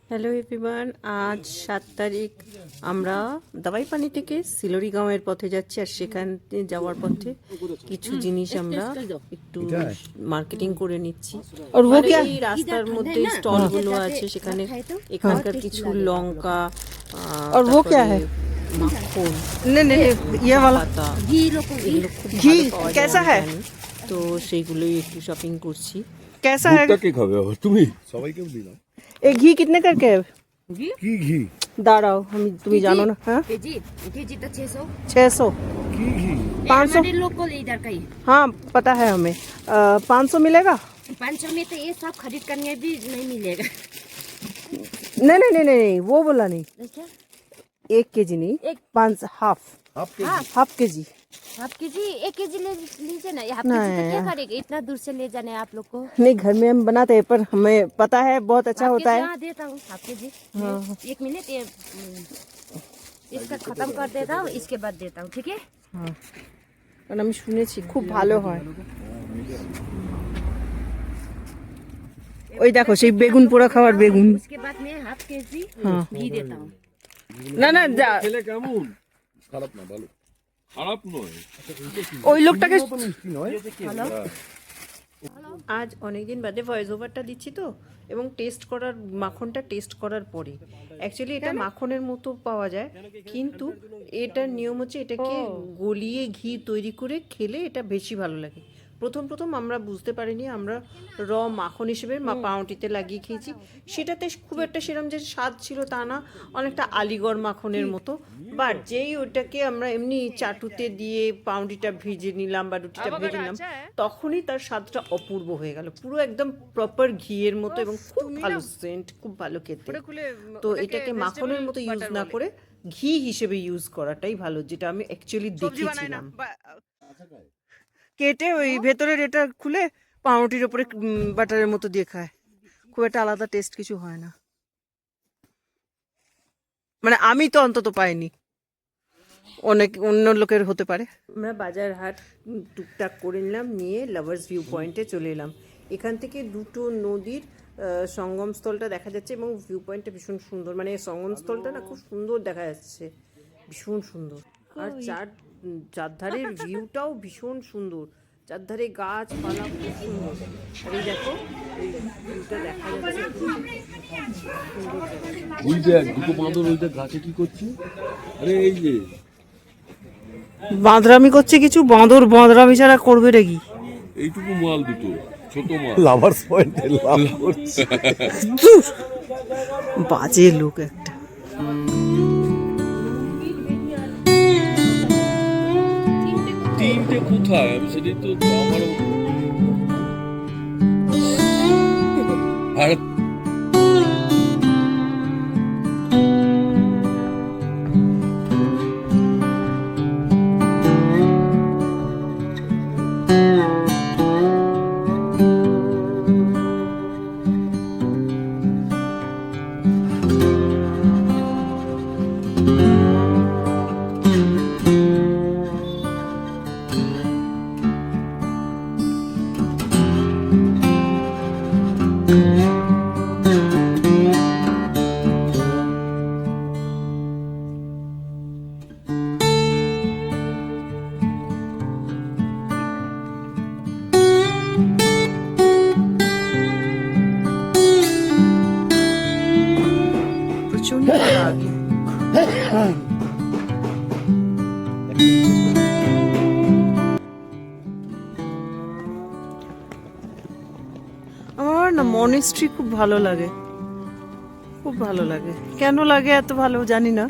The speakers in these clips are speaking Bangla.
হ্যালো এভরিওয়ান, আজ 7 তারিখ। আমরা দাবাইপানি থেকে সিলোরি গাঁওয়ের পথে যাচ্ছি, আর সেখানে যাওয়ার পথে কিছু জিনিস আমরা একটু মার্কেটিং করে নিচ্ছি। আর এই রাস্তার মধ্যে স্টলগুলো আছে, সেখানে এখানকার কিছু লঙ্কা और वो क्या है? মাখন नहीं नहीं ये वाला পাতা, घी পাওয়া যায় कैसा আমি है? জানি। তো সেইগুলোই একটু শপিং করছি। कैसा है? ভুট্টা কে খাবে আবার তুমি? সবাইকেও দিলাম। एक घी कितने करके है? কি ঘি? दाड़ाओ हम तुम्हें जानो ना। हाँ केजी केजी तो 600 600 কি ঘি? 500 हमारे लोकल इधर का ही हाँ पता है हमें। 500 मिलेगा? 500 में तो ये सब खरीद करने भी नहीं मिलेगा। नहीं नहीं नहीं नहीं वो बोला नहीं, क्या 1 केजी नहीं, एक 5 हाफ আপকে half KG. Half KG 1 KG ले लीजिए ना। ये हाफ केजी तो क्या करेगा, इतना दूर से ले जाने आप लोग को। नहीं घर में हम बनाते हैं, पर हमें पता है बहुत अच्छा हाफ होता केजी, है। हाँ देता हूँ हाफ केजी। एक मिनट ये इसका खत्म कर देता हूँ, इसके बाद देता हूँ, ठीक है। हाँ কারণ আমি শুনেছি খুব ভালো হয়। ওই দেখো সেই বেগুন পোড়া খাওয়ার বেগুন। उसके बाद मैं हाफ केजी हाँ। घी देता हूँ। না না খেলে কেমন? খারাপ না, ভালো। খারাপ নয়। ওই লোকটাকে মিষ্টি নয়। আজ অনেকদিন বাদে ভয়েস ওভারটা দিচ্ছি তো, এবং মাখনটা টেস্ট করার পরে অ্যাকচুয়ালি এটা মাখনের মতো পাওয়া যায়, কিন্তু এটার নিয়ম হচ্ছে এটাকে গলিয়ে ঘি তৈরি করে খেলে এটা বেশি ভালো লাগে। প্রথম আমরা বুঝতে পারিনি, আমরা মাখন হিসেবে পাউরুটিতে লাগিয়ে খেয়েছি। সেটাতে খুব একটা সেরকম যে স্বাদ ছিল তা না, অনেকটা আলিগড় মাখনের মতো। বাট যেই ওটাকে আমরা এমনি চাটুতে দিয়ে পাউরুটিটা ভেজে নিলাম বা রুটিটা ভেজে নিলাম, তখনই তার স্বাদটা অপূর্ব হয়ে গেল, পুরো একদম প্রপার ঘিয়ের মতো, এবং খুব ভালো সেন্ট, খুব ভালো খেতে। তো এটাকে মাখনের মতো ইউজ না করে ঘি হিসেবে ইউজ করাটাই ভালো, যেটা আমি অ্যাকচুয়ালি দেখেছিলাম। কেটে ওই ভেতরের এটা খুলে পাউরুটির উপরে বাটারের মতো দিয়ে খায়, খুব একটা আলাদা টেস্ট কিছু হয় না, মানে আমি তো অন্তত পাইনি, অনেক অন্য লোকের হতে পারে। আমরা বাজার হাট টুকটাক করে নিলাম, নিয়ে লাভার্স ভিউ পয়েন্টে চলে এলাম। এখান থেকে দুটো নদীর সঙ্গমস্থলটা দেখা যাচ্ছে, এবং ভিউ পয়েন্টটা ভীষণ সুন্দর, মানে সঙ্গমস্থলটা না খুব সুন্দর দেখা যাচ্ছে, ভীষণ সুন্দর। আর চারধারের ভিউটাও ভীষণ সুন্দর, চারধারে গাছপালা খুব সুন্দর। আর এই দেখো এই ভিউটা দেখা যাচ্ছে, খুব সুন্দর জায়গা। ওই দেখ দুটো বাঁদর ওই দেখ গাছে কি করছে? আরে এই যে বাঁদরামি করছে কিছু, বাঁদরামি ছাড়া করবে রে কি? এইটুকু মাল দুটো ছোট মাল লাভার্স পয়েন্টে লাভ করছে। বাজে লোক একটা। তিনটে কোথায়? আমি সেটাই তো আমারও আর প্রচন্ড রাগ। আমার না মনেস্ট্রি খুব ভালো লাগে, খুব ভালো লাগে। কেন লাগে এত ভালো জানি না,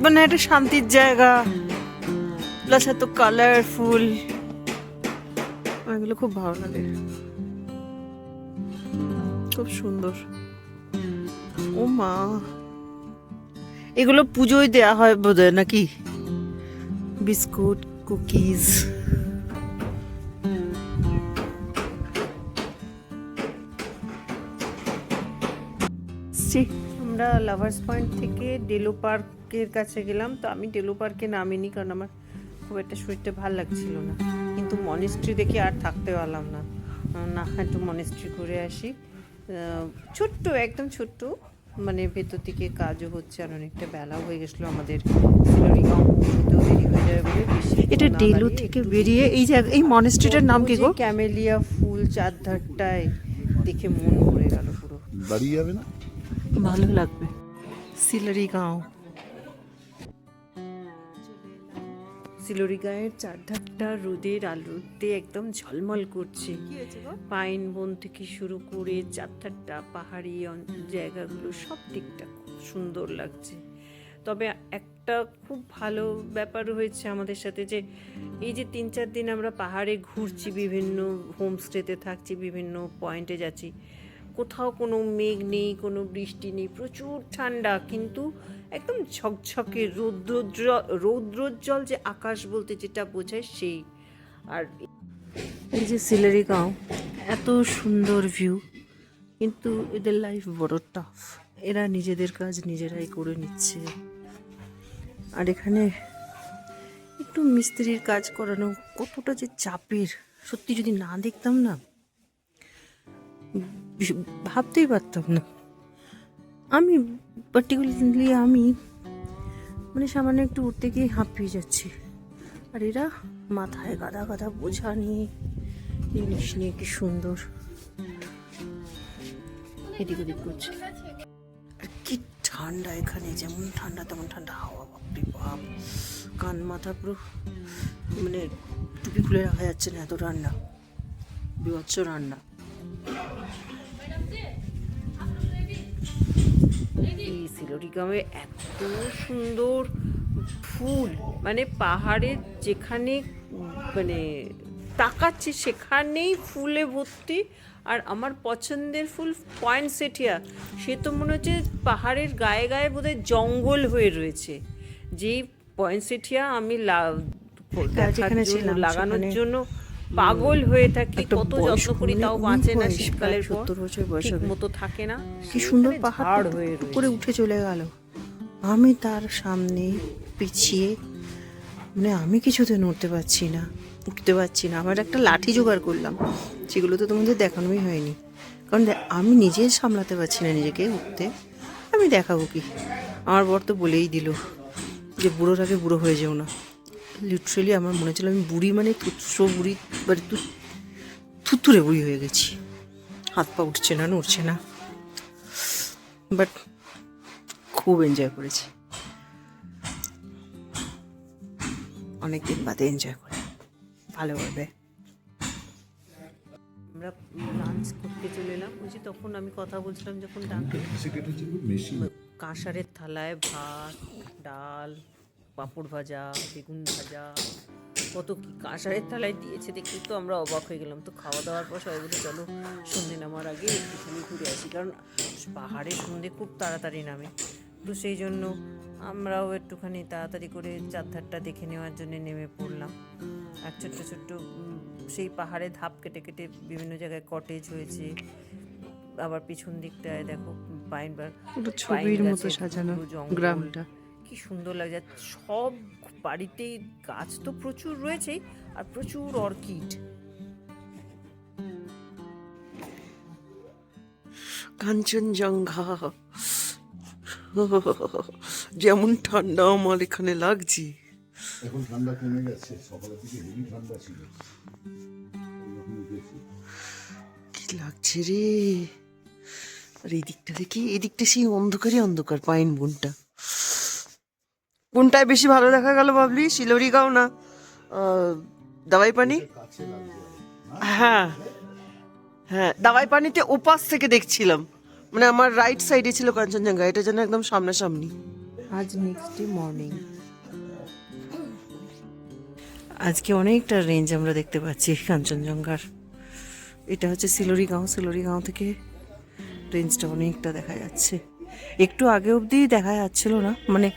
মানে একটা শান্তির জায়গা, প্লাস এত কালারফুল, এগুলো খুব ভালো লাগে, খুব সুন্দর। ও মা, এগুলো পুজোয় দেয়া হয় বোধহয় নাকি? Biscuit, cookies. আমরা লাভার্স পয়েন্ট থেকে ডেলো পার্কের কাছে গেলাম। তো আমি ডেলো পার্কে নামিনি, কারণ আমার খুব একটা শরীরটা ভালো লাগছিল না, কিন্তু মনেস্ট্রি দেখে আর থাকতে পারলাম না, একটু মনেস্ট্রি ঘুরে আসি। ছোট্ট, একদম ছোট্ট, মানে ভেতর থেকে কাজও হচ্ছে, আর অনেকটা বেলাও হয়ে গেছিলো আমাদের সিলোরিগাঁও পৌঁছতেও দেরি হয়ে যাবে বলে বেশিক্ষণ এটা না ডেলো দাঁড়িয়ে থেকে একটু বেরিয়ে এই যে এই মনেস্ট্রিটার নাম কি গো? ক্যামেলিয়া ফুল চারধারটায় দেখে মন ভরে গেল পুরো। দাঁড়িয়ে যাবে না? ভালো লাগবে। সিলারিগাঁও সিলোরিগাঁয়ের চারধারটা রোদের আলোতে একদম ঝলমল করছে। পাইন বন থেকে শুরু করে চারধারটা পাহাড়ি জায়গাগুলো সব দিকটা খুব সুন্দর লাগছে। তবে একটা খুব ভালো ব্যাপার হয়েছে আমাদের সাথে, যে এই যে 3-4 দিন আমরা পাহাড়ে ঘুরছি, বিভিন্ন হোমস্টেতে থাকছি, বিভিন্ন পয়েন্টে যাচ্ছি, কোথাও কোনো মেঘ নেই, কোনো বৃষ্টি নেই, প্রচুর ঠান্ডা, কিন্তু একদম ঝকঝকে রৌদ্রোজ্জ্বল যে আকাশ বলতে যেটা বোঝায় সেই। আর এই যে সিলারিগাঁও, এত সুন্দর ভিউ, কিন্তু এদের লাইফ বড় টাফ। এরা নিজেদের কাজ নিজেরাই করে নিচ্ছে। আর এখানে একটু মিস্ত্রির কাজ করানো কতটা যে চাপের, সত্যি যদি না দেখতাম না ভাবতেই পারতাম না। আমি পার্টিকুলারলি আমি মানে সামান্য একটু উঠতে গিয়ে হাঁপিয়ে যাচ্ছি, আর এরা মাথায় গাদা গাদা বোঝা নিয়ে জিনিস নিয়ে কি সুন্দর এদিক ওদিক করছে। আর কি ঠান্ডা এখানে, যেমন ঠান্ডা তেমন ঠান্ডা হাওয়া, বাপরে বাপ, কান মাথা পুরো মানে টুপি খুলে রাখা যাচ্ছে না, এত ঠান্ডা, বিভৎস ঠান্ডা। এই সিলোরিগাঁওয়ে এত সুন্দর ফুল, মানে পাহাড়ের যেখানে মানে তাকাচ্ছি সেখানেই ফুলে ভর্তি। আর আমার পছন্দের ফুল পয়েন্টসেটিয়া, সে তো মনে হচ্ছে পাহাড়ের গায়ে গায়ে বোধহয় জঙ্গল হয়ে রয়েছে। যেই পয়েন্টসেটিয়া আমি যেখানে ছিলাম লাগানোর সেখানে জন্য পাগল হয়ে থাকি, একটা কত বয়স্ক, যত্ন করি, মানে তাও অনেক বাঁচে না, বয়স, শীতকালের প্রায় পর 70 বছর বয়স ঠিক হবে। মতো থাকে না, কি সুন্দর সেখানে পাহাড় ঝাড় হয়ে করে রয়েছে। উঠে চলে গেল, আমি তার সামনে পিছিয়ে, মানে আমি কিছুতে নড়তে পারছি না, উঠতে পারছি না। আমার একটা লাঠি জোগাড় করলাম, সেগুলো তো তোমাদের দেখানোই হয়নি, কারণ আমি নিজে সামলাতে পারছি না নিজেকে উঠতে, আমি দেখাবো কি। আমার বর তো বলেই দিল যে বুড়োর আগে বুড়ো হয়ে যেও না। লিটারেলি আমার মনে হচ্ছিল আমি বুড়ি, মানে তুচ্ছো বুড়ি, মানে থুতুরে বুড়ি হয়ে গেছি, হাত পা উঠছে না, নড়ছে না, বাট খুব এনজয় করেছি, অনেকদিন বাদে এনজয় করে ভালোভাবে। আমরা লাঞ্চ করতে চলে এলাম, বুঝি তখন আমি কথা বলছিলাম যখন ডাকে, কাঁসারের থালায় ভাত, ডাল, পাঁপড় ভাজা, বেগুন ভাজা, কত কি কাঁসারের থালায় দিয়েছে, দেখে তো আমরা অবাক হয়ে গেলাম। তো খাওয়া দাওয়ার পর সবাই বলে চলো সন্ধে নামার আগে একটুখানি ঘুরে আসি, কারণ পাহাড়ে সন্ধে খুব তাড়াতাড়ি নামে। তো সেই জন্য আমরাও একটুখানি তাড়াতাড়ি করে চারধারটা দেখে নেওয়ার জন্য নেমে পড়লাম। আর ছোট্ট ছোট্ট সেই পাহাড়ে ধাপ কেটে কেটে বিভিন্ন জায়গায় কটেজ হয়েছে। আবার পিছন দিকটায় দেখো পুরো ছবির মতো সাজানো গ্রামটা, কি সুন্দর লাগে। সব বাড়িতেই গাছ তো প্রচুর রয়েছেই, আর প্রচুর অর্কিড। কাঞ্চনজঙ্ঘা, যেমন ঠান্ডা আমার এখানে লাগছে। এখন ঠান্ডা কমে গেছে, সকালের দিকে হেভি ঠান্ডা ছিল। কি লাগছে রে। আর এই দিকটা দেখি, এই দিকটা সেই অন্ধকারই অন্ধকার, পাইন বনটা। কোনটায় বেশি ভালো দেখা গেল ভাবলি, সিলোরিগাঁও না দাওয়াই পানি? হ্যাঁ হ্যাঁ, দাওয়াই পানিতে ওপাশ থেকে দেখছিলাম, মানে আমার রাইট সাইডে ছিল কাঞ্চনজঙ্ঘা, এটা যেন একদম সামনাসামনি। আজ নেক্সট ডে মর্নিং, আজকে অনেকটা রেঞ্জ আমরা দেখতে পাচ্ছি কাঞ্চনজঙ্ঘার। এটা হচ্ছে সিলোরিগাঁও, সিলোরিগাঁও থেকে রেঞ্জটা অনেকটা দেখা যাচ্ছে। একটু আগে অবধি দেখা যাচ্ছিল না, মানে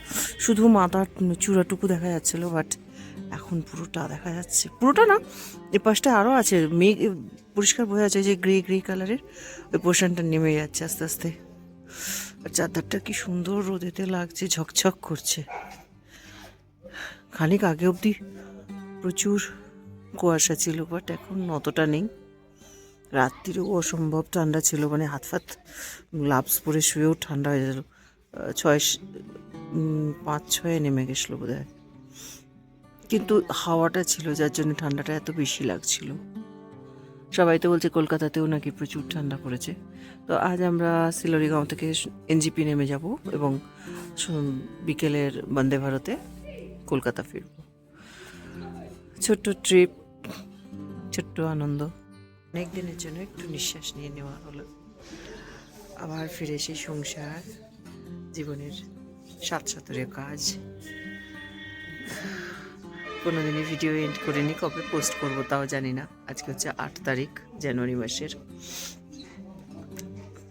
শুধু মাথার চূড়াটুকু দেখা যাচ্ছিল, বাট এখন পুরোটা দেখা যাচ্ছে। পুরোটা না, এ পাশটা আরও আছে, মেঘ পরিষ্কার বোঝা যাচ্ছে যে গ্রে গ্রে কালারের ওই পোর্শনটা নেমে যাচ্ছে আস্তে আস্তে। আর চাদরটা কি সুন্দর রোদেতে লাগছে, ঝকঝক করছে। খানিক আগে অবধি প্রচুর কুয়াশা ছিল, বাট এখন অতটা নেই, রাত্রিরেও অসম্ভব ঠান্ডা ছিল, মানে হাত ফাত গ্লাভস পরে শুয়েও ঠান্ডা হয়ে গেল। 5-6 নেমে গেছিলো বোধ হয়, কিন্তু হাওয়াটা ছিল যার জন্য ঠান্ডাটা এত বেশি লাগছিল। সবাই তো বলছে কলকাতাতেও নাকি প্রচুর ঠান্ডা পড়েছে। তো আজ আমরা সিলোরিগাঁও থেকে এনজিপি নেমে যাব এবং বিকেলের বন্দে ভারতে কলকাতা ফিরব। ছোট্ট ট্রিপ, ছোট্ট আনন্দ। অনেক দিনের জন্য একটু নিঃশ্বাস নিয়ে নেওয়া হলো। আবার ফিরে সেই সংসার, জীবনের সাতসতরের কাজ। কোনোদিনই ভিডিও এন্ড করিনি, কবে পোস্ট করব তাও জানি না। আজকে হচ্ছে 8 তারিখ জানুয়ারি মাসের।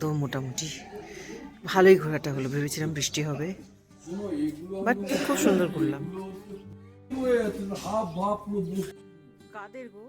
তো মোটামুটি ভালোই ঘোরাটা হলো। ভেবেছিলাম বৃষ্টি হবে, বাট খুব সুন্দর ঘুরলাম। কাদের গো?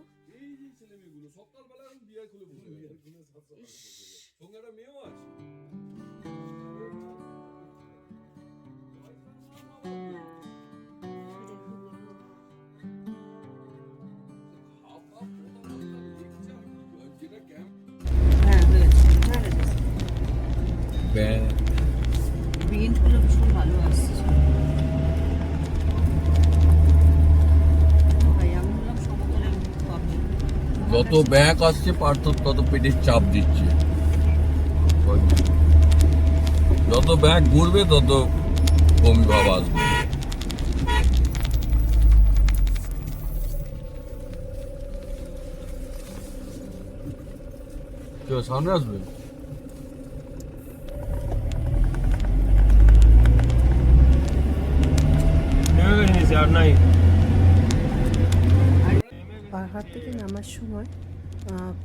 প্রিন্টগুলো ভীষণ ভালো আসছে। ভাই আমি বললাম সমতলে পাবো। যত ব্যাক আসছে পার্থ তত পেটের চাপ দিচ্ছে। যত ব্যাক ঘুরবে তত বমি ভাব আসবে। কেউ সামনে আসবে? পাহাড় থেকে নামার সময়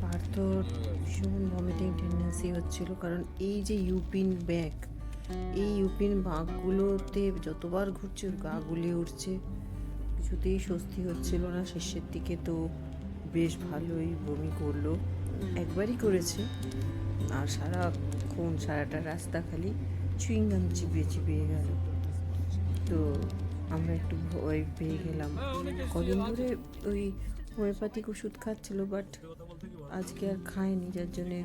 পার্থর ভীষণ ভমিটিং টেন্ডেন্সি হচ্ছিল, কারণ এই যে ইউপিন ব্যাগ, এই ইউপিন বাঁকগুলোতে যতবার ঘুরছে ওর গা গুলিয়ে উঠছে, কিছুতেই স্বস্তি হচ্ছিল না। শেষের দিকে তো বেশ ভালোই বমি করলো, একবারই করেছে। আর সারাটা রাস্তা খালি চুইংগাম চিবিয়ে চিবিয়ে গেল। তো আমরা একটু ভয় পেয়ে গেলাম। কদিন ধরে ওই হোমিওপ্যাথিক ওষুধ খাচ্ছিল, বাট আজকে আর খায়নি, যার জন্যে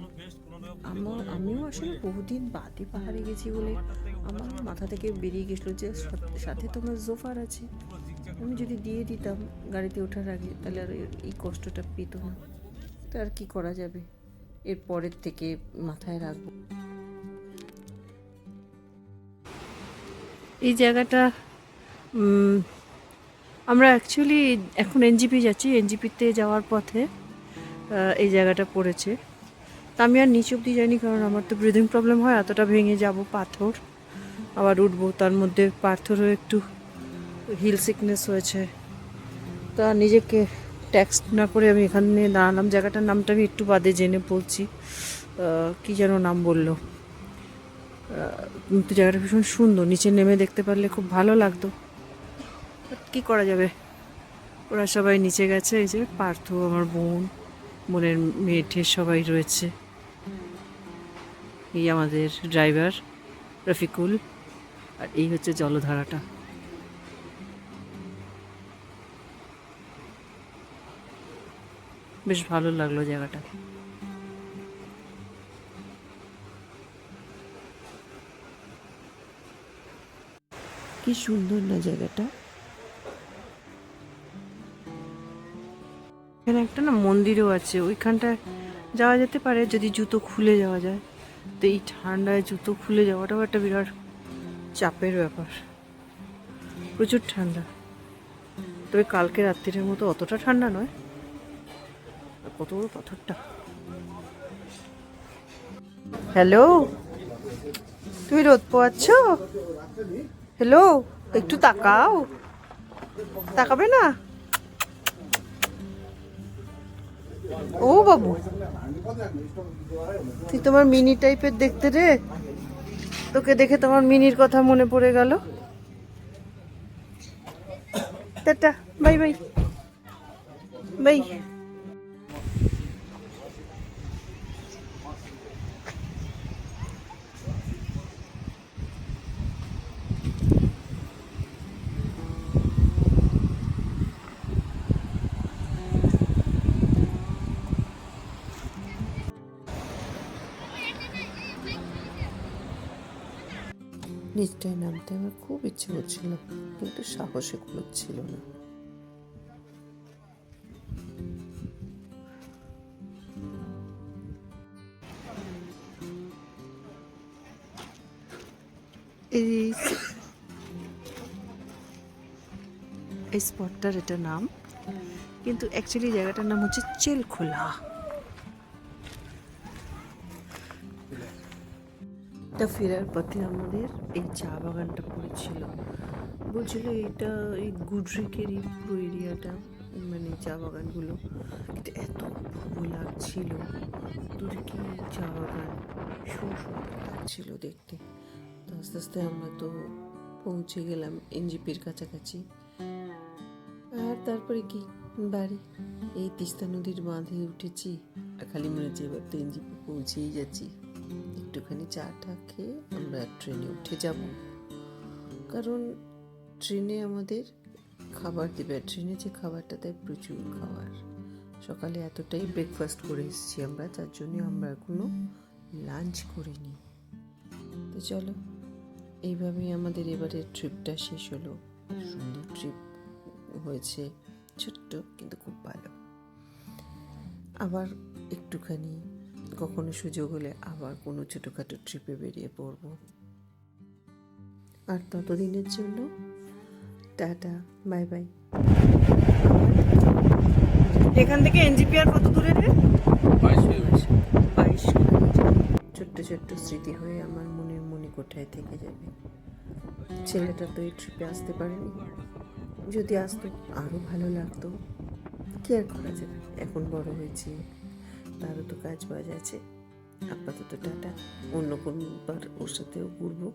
আমিও আসলে বহুদিন বাদে পাহাড়ে গেছি বলে আমার মাথা থেকে বেরিয়ে গেছিলো যে সাথে তোমার জোফার আছে, আমি যদি দিয়ে দিতাম গাড়িতে ওঠার আগে তাহলে আর এই কষ্টটা পেত না। তো আর কি করা যাবে, এর পরের থেকে মাথায় রাখবো। এই জায়গাটা আমরা অ্যাকচুয়ালি এখন এনজিপি যাচ্ছি, এনজিপিতে যাওয়ার পথে এই জায়গাটা পড়েছে। তা আমি আর নিচ অব্দি যাইনি, কারণ আমার তো ব্রিদিং প্রবলেম হয়, এতটা ভেঙে যাব, পাথর আবার উঠবো, তার মধ্যে পাথরও একটু হিল সিকনেস হয়েছে। তা নিজেকে ট্যাক্স না করে আমি এখানে দাঁড়ালাম। জায়গাটার নামটা আমি একটু বাদে জেনে বলছি, কি যেন নাম বললো, কিন্তু জায়গাটা ভীষণ সুন্দর। নিচে নেমে দেখতে পারলে খুব ভালো লাগতো, কি করা যাবে। ওরা সবাই নিচে গেছে, এই যে পার্থ, আমার বোনের মেয়েঠে সবাই রয়েছে। এই আমাদের ড্রাইভার রফিকুল, আর এই হচ্ছে জলধারাটা। বেশ ভালো লাগলো জায়গাটা। কি সুন্দর না জায়গাটা। এখানে একটা না মন্দিরও আছে, ওইখানটায় যাওয়া যেতে পারে যদি জুতো খুলে যাওয়া যায়। তো এই ঠান্ডায় জুতো খুলে যাওয়াটাও একটা বিরাট চাপের ব্যাপার, প্রচুর ঠান্ডা। তবে কালকে রাত্রির মতো অতটা ঠান্ডা নয়। কত বড় পাথরটা। হ্যালো, তুমি রোদ পোয়াচ্ছ? হ্যালো, একটু তাকাও, তাকাবে না? ও বাবু, তুই তোমার মিনি টাইপের দেখতে রে, তোকে দেখে তোমার মিনির কথা মনে পড়ে গেল। Tata, bye bye bye. নিচটায় নামতে আমার খুব ইচ্ছে করছিল, কিন্তু সাহসে কুলোচ্ছিল না। এই স্পটটার এটা নাম, কিন্তু অ্যাকচুয়ালি জায়গাটার নাম হচ্ছে চেলখোলা। তা ফেরার পথে আমাদের এই চা বাগানটা পড়েছিল, বলছিল এটা এই গুডরিকেরই পুরো এরিয়াটা, মানে চা বাগানগুলো। এটা এত অপূর্ব লাগছিল, দূরে কি চা বাগান, ভীষণ সুন্দর লাগছিল দেখতে। তো আস্তে আস্তে আমরা তো পৌঁছে গেলাম এনজিপির কাছাকাছি। আর তারপরে কি বাড়ি, এই তিস্তা নদীর বাঁধে উঠেছি, আর খালি মনে হচ্ছে এবার তো এনজিপি পৌঁছেই যাচ্ছি। একটুখানি চাটা খেয়ে আমরা ট্রেনে উঠে যাব, কারণ ট্রেনে আমাদের খাবার দেবে। ট্রেনে যে খাবারটা দেয় প্রচুর খাবার। সকালে এতটাই ব্রেকফাস্ট করে এসেছি আমরা, তার জন্য আমরা এখনো লাঞ্চ করিনি। তো চলো, এইভাবেই আমাদের এবারের ট্রিপটা শেষ হলো। সুন্দর ট্রিপ হয়েছে, ছোট্ট কিন্তু খুব ভালো। আবার একটুখানি কখনো সুযোগ হলে আবার কোনো ছোটোখাটো ট্রিপে বেরিয়ে পড়ব। আর ততদিনের জন্য টাটা, বাই বাই। এখান থেকে এনজিপি আর কত দূরে রে? 22 কিলোমিটার। ছোট্ট ছোট্ট স্মৃতি হয়ে আমার মনের মণিকোঠায় থেকে যাবে। ছেলেটা তো এই ট্রিপে আসতে পারেনি, যদি আসতো আরও ভালো লাগতো। কি আর করা যাবে, এখন বড় হয়েছি, তারও তো কাজ বাজ আছে। আপাতত টাটা, অন্য কোনবার ওর সাথেও ঘুরবো।